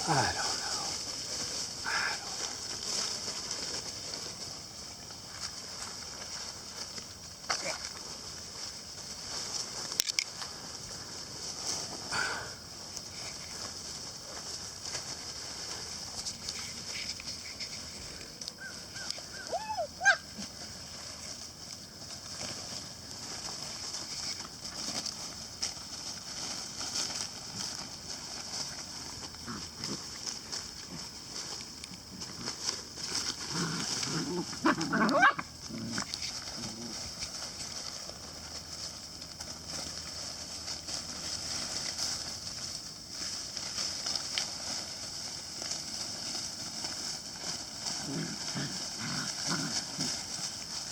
I don't know.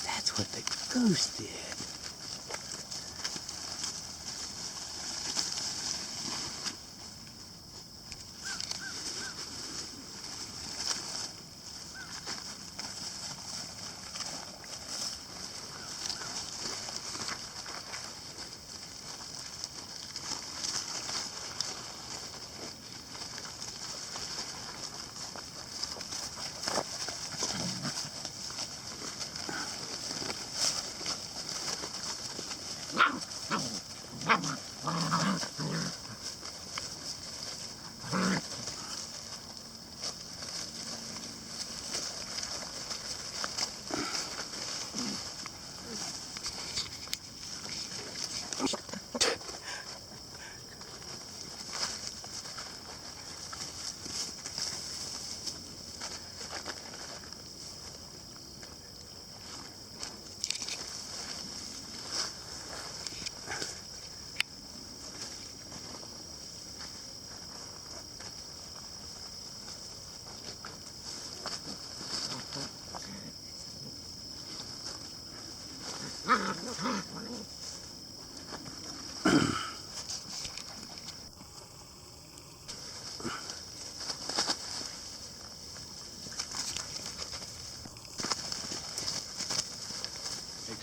That's what the goose did.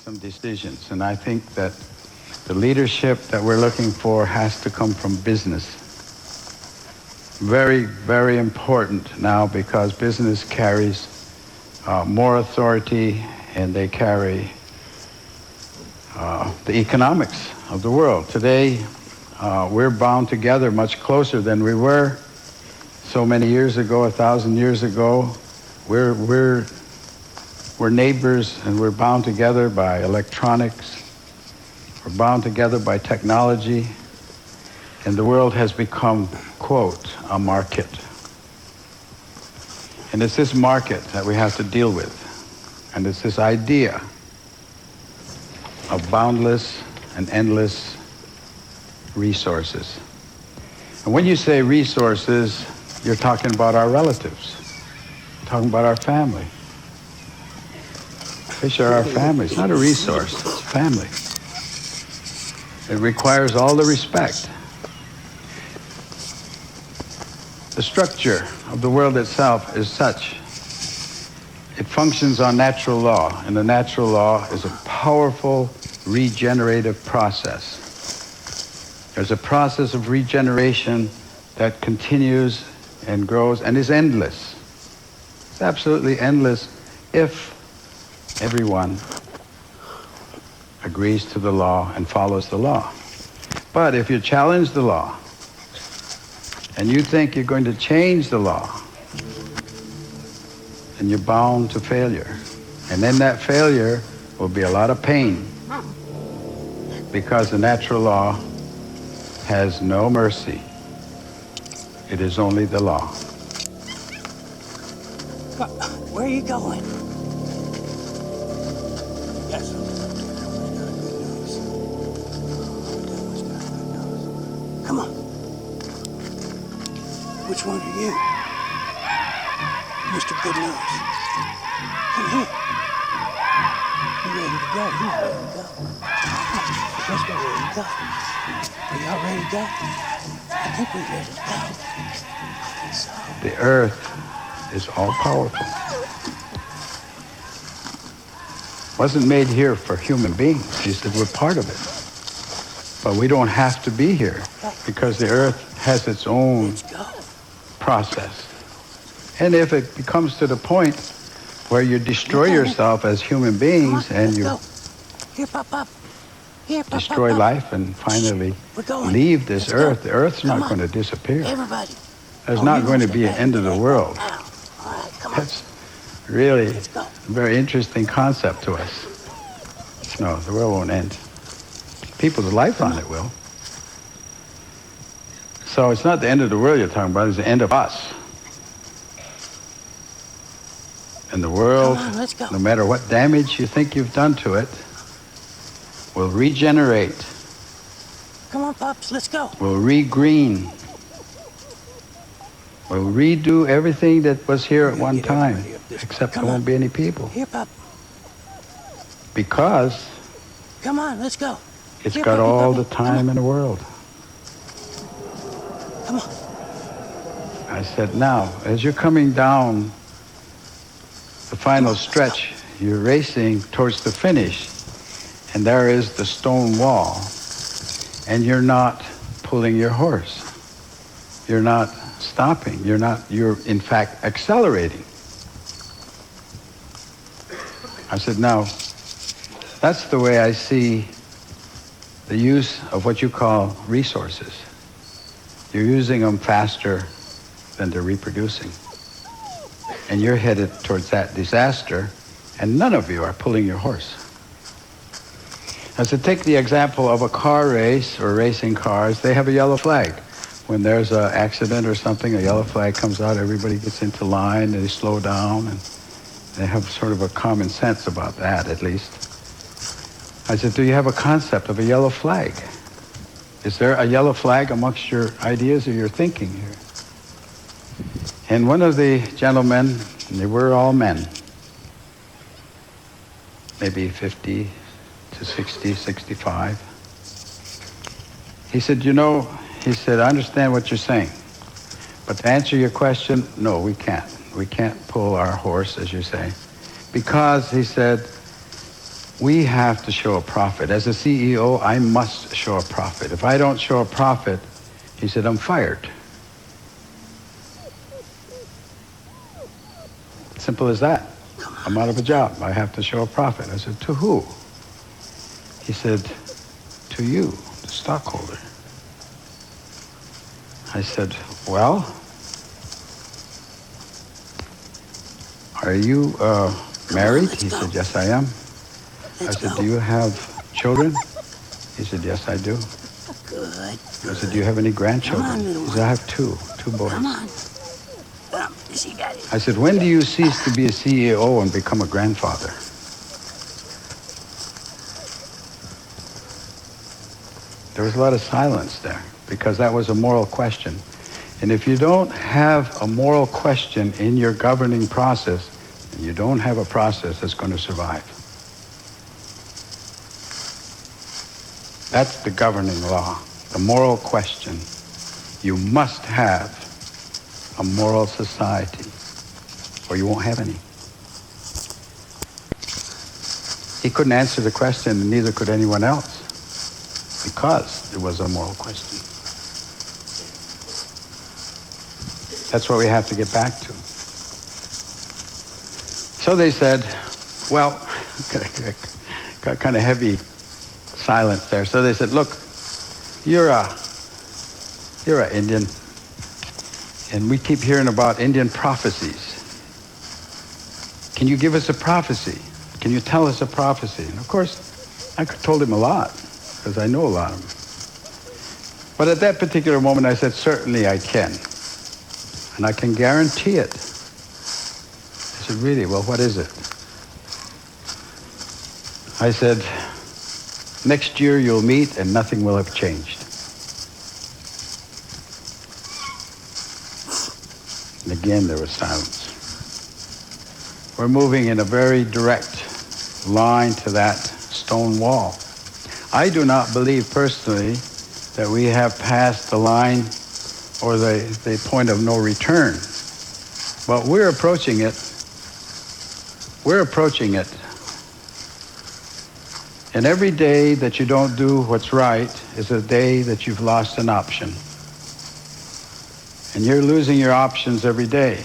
Some decisions, and I think that the leadership that we're looking for has to come from business. Very, very important now, because business carries more authority, and they carry the economics of the world. Today, we're bound together much closer than we were so many years ago, 1,000 years ago. We're neighbors, and we're bound together by electronics. We're bound together by technology. And the world has become, quote, a market. And it's this market that we have to deal with. And it's this idea of boundless and endless resources. And when you say resources, you're talking about our relatives. You're talking about our family. Fish are our family. It's not a resource, it's family. It requires all the respect. The structure of the world itself is such. It functions on natural law, and the natural law is a powerful regenerative process. There's a process of regeneration that continues and grows and is endless. It's absolutely endless if everyone agrees to the law and follows the law. But if you challenge the law and you think you're going to change the law, then you're bound to failure. And then that failure will be a lot of pain, because the natural law has no mercy. It is only the law. Where are you going? Yes. Come on. Which one are you? Mr. Good Nose. Come here. You ready to go? You ready to go? Let's go ready to go. Are y'all ready to go? I think we're ready to go. So. The earth is all powerful. Wasn't made here for human beings. He said we're part of it. But we don't have to be here, because the earth has its own process. And if it becomes to the point where you destroy yourself as human beings and you Here, Pop. Here, Pop. destroy life and finally leave this earth, the earth's not going to disappear. Everybody. There's not going to be an end of the world. All right, come on. That's really a very interesting concept to us. No, the world won't end. People's life on it will. So it's not the end of the world you're talking about, it's the end of us. And the world, no matter what damage you think you've done to it, will regenerate. Come on, Pops, let's go. Will re-green. Will redo everything that was here at one time, except there won't be any people. Here, Pop. Because come on, let's go. It's got all the time in the world. Come on. I said, now, as you're coming down the final stretch, you're racing towards the finish, and there is the stone wall, and you're not pulling your horse. You're not stopping. You're in fact accelerating. I said, now, that's the way I see the use of what you call resources. You're using them faster than they're reproducing. And you're headed towards that disaster, and none of you are pulling your horse. I said, take the example of a car race or racing cars. They have a yellow flag. When there's an accident or something, a yellow flag comes out, everybody gets into line, and they slow down, and they have sort of a common sense about that, at least. I said, do you have a concept of a yellow flag? Is there a yellow flag amongst your ideas or your thinking here? And one of the gentlemen, and they were all men, maybe 50 to 60, 65. He said, I understand what you're saying, but to answer your question, no, we can't. We can't pull our horse, as you say, because, he said, we have to show a profit. As a CEO, I must show a profit. If I don't show a profit, he said, I'm fired. Simple as that. I'm out of a job. I have to show a profit. I said, to who? He said, to you, the stockholder. I said, well, are you married? He said, yes, I am. I said, do you have children? He said, yes, I do. Good. I said, do you have any grandchildren? He said, I have two boys. Come on. You see, Daddy. I said, when do you cease to be a CEO and become a grandfather? There was a lot of silence there because that was a moral question. And if you don't have a moral question in your governing process, you don't have a process that's going to survive. That's the governing law, the moral question. You must have a moral society, or you won't have any. He couldn't answer the question, and neither could anyone else, because it was a moral question. That's what we have to get back to. So they said, well, got kind of heavy silence there. So they said, look, you're an Indian, and we keep hearing about Indian prophecies. Can you give us a prophecy? Can you tell us a prophecy? And of course, I told him a lot, because I know a lot of them. But at that particular moment, I said, certainly I can. And I can guarantee it. I said, really? Well, what is it? I said, next year you'll meet and nothing will have changed. And again, there was silence. We're moving in a very direct line to that stone wall. I do not believe personally that we have passed the line or the point of no return. But we're approaching it. We're approaching it. And every day that you don't do what's right is a day that you've lost an option. And you're losing your options every day.